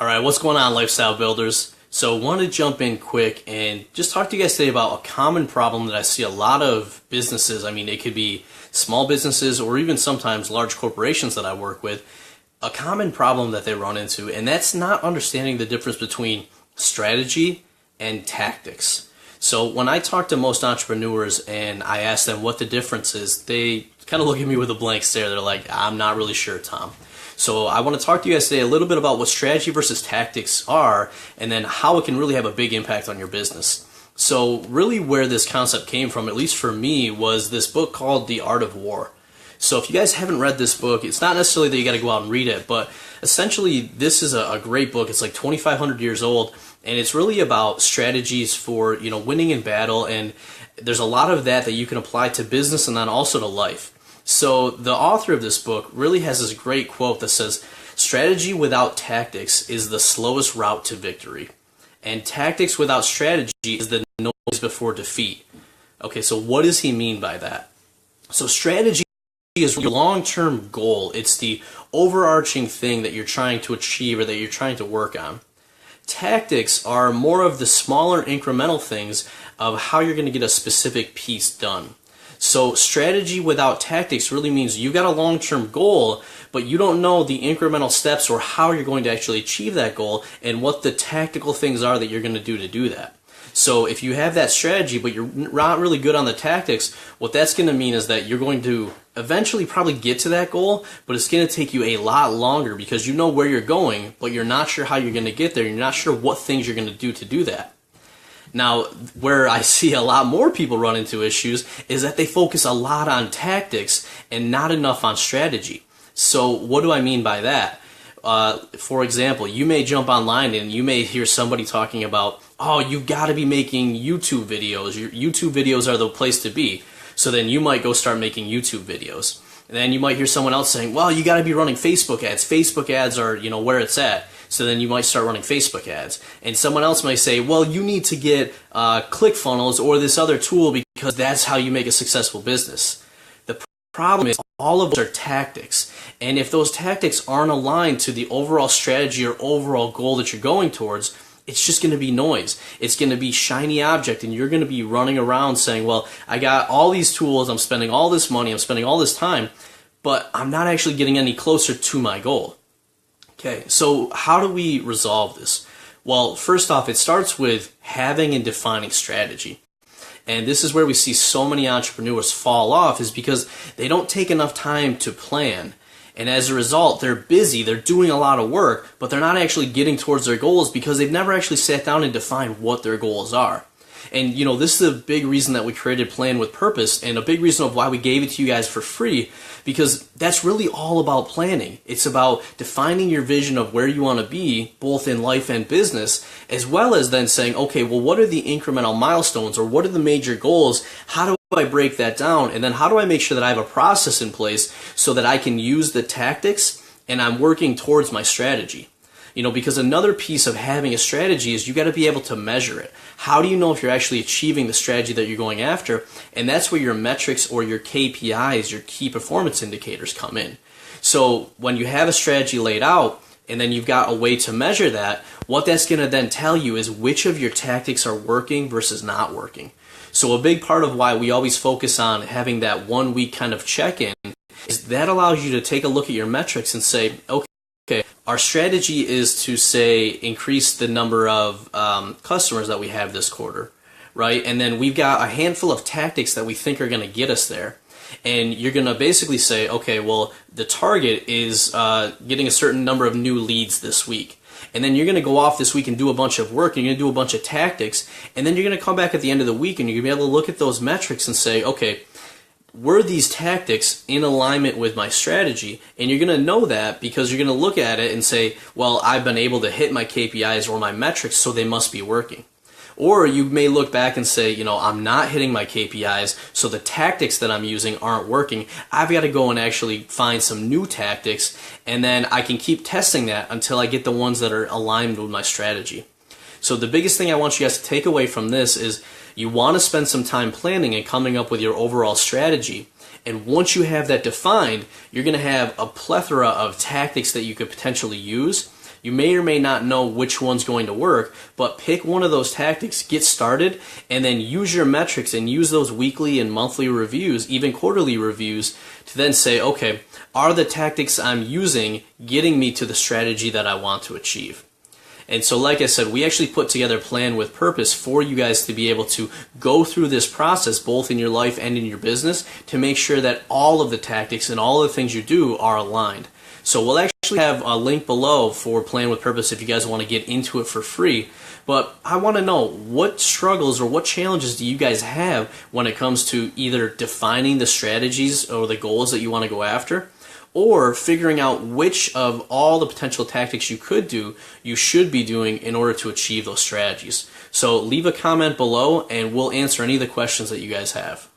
All right, what's going on, lifestyle builders? So, wanted to jump in quick and just talk to you guys today about a common problem that I see a lot of businesses. I mean, it could be small businesses or even sometimes large corporations that I work with. A common problem that they run into, and that's not understanding the difference between strategy and tactics. So, when I talk to most entrepreneurs and I ask them what the difference is, they kind of look at me with a blank stare. They're like, I'm not really sure, Tom. So I want to talk to you guys today a little bit about what strategy versus tactics are and then how it can really have a big impact on your business. So really where this concept came from, at least for me, was this book called The Art of War. So if you guys haven't read this book, it's not necessarily that you got to go out and read it, but essentially this is a great book. It's like 2,500 years old, and it's really about strategies for, winning in battle, and there's a lot of that you can apply to business and then also to life. So the author of this book really has this great quote that says, strategy without tactics is the slowest route to victory, and tactics without strategy is the noise before defeat. Okay, so what does he mean by that? So strategy is your long-term goal. It's the overarching thing that you're trying to achieve or that you're trying to work on. Tactics are more of the smaller incremental things of how you're going to get a specific piece done. So strategy without tactics really means you got a long-term goal, but you don't know the incremental steps or how you're going to actually achieve that goal and what the tactical things are that you're going to do that. So if you have that strategy, but you're not really good on the tactics, what that's going to mean is that you're going to eventually probably get to that goal, but it's going to take you a lot longer because you know where you're going, but you're not sure how you're going to get there. You're not sure what things you're going to do that. Now, where I see a lot more people run into issues is that they focus a lot on tactics and not enough on strategy. So what do I mean by that? For example, you may jump online and you may hear somebody talking about, oh, you've got to be making YouTube videos. Your YouTube videos are the place to be. So then you might go start making YouTube videos. And then you might hear someone else saying, well, you got to be running Facebook ads. Facebook ads are, where it's at. So then you might start running Facebook ads. And someone else might say, well, you need to get ClickFunnels or this other tool because that's how you make a successful business. The problem is all of those are tactics. And if those tactics aren't aligned to the overall strategy or overall goal that you're going towards, it's just going to be noise. It's going to be shiny object, and you're going to be running around saying, well, I got all these tools, I'm spending all this money, I'm spending all this time, but I'm not actually getting any closer to my goal. Okay, so how do we resolve this? Well, first off, it starts with having and defining strategy. And this is where we see so many entrepreneurs fall off, is because they don't take enough time to plan. And as a result, they're busy, they're doing a lot of work, but they're not actually getting towards their goals because they've never actually sat down and defined what their goals are. And this is a big reason that we created Plan with Purpose, and a big reason of why we gave it to you guys for free, because that's really all about planning. It's about defining your vision of where you want to be, both in life and business, as well as then saying, okay, well, what are the incremental milestones, or what are the major goals? How do I break that down? And then how do I make sure that I have a process in place so that I can use the tactics and I'm working towards my strategy? Because another piece of having a strategy is you got to be able to measure it. How do you know if you're actually achieving the strategy that you're going after? And that's where your metrics or your KPIs, your key performance indicators, come in. So when you have a strategy laid out and then you've got a way to measure that, what that's going to then tell you is which of your tactics are working versus not working. So a big part of why we always focus on having that 1 week kind of check-in is that allows you to take a look at your metrics and say, okay, our strategy is to, say, increase the number of customers that we have this quarter, right? And then we've got a handful of tactics that we think are going to get us there. And you're going to basically say, okay, well, the target is getting a certain number of new leads this week. And then you're going to go off this week and do a bunch of work, and you're going to do a bunch of tactics, and then you're going to come back at the end of the week and you're going to be able to look at those metrics and say, okay, were these tactics in alignment with my strategy? And you're going to know that because you're going to look at it and say, well, I've been able to hit my KPIs or my metrics, so they must be working. Or you may look back and say, I'm not hitting my KPIs, so the tactics that I'm using aren't working. I've got to go and actually find some new tactics, and then I can keep testing that until I get the ones that are aligned with my strategy. So the biggest thing I want you guys to take away from this is you want to spend some time planning and coming up with your overall strategy. And once you have that defined, you're going to have a plethora of tactics that you could potentially use You may or may not know which one's going to work, but pick one of those tactics, get started, and then use your metrics and use those weekly and monthly reviews, even quarterly reviews, to then say, okay, are the tactics I'm using getting me to the strategy that I want to achieve? And so, like I said, we actually put together a plan with purpose for you guys to be able to go through this process, both in your life and in your business, to make sure that all of the tactics and all of the things you do are aligned. So we'll actually have a link below for Plan with Purpose if you guys want to get into it for free. But I want to know, what struggles or what challenges do you guys have when it comes to either defining the strategies or the goals that you want to go after, or figuring out which of all the potential tactics you could do, you should be doing in order to achieve those strategies. So leave a comment below and we'll answer any of the questions that you guys have.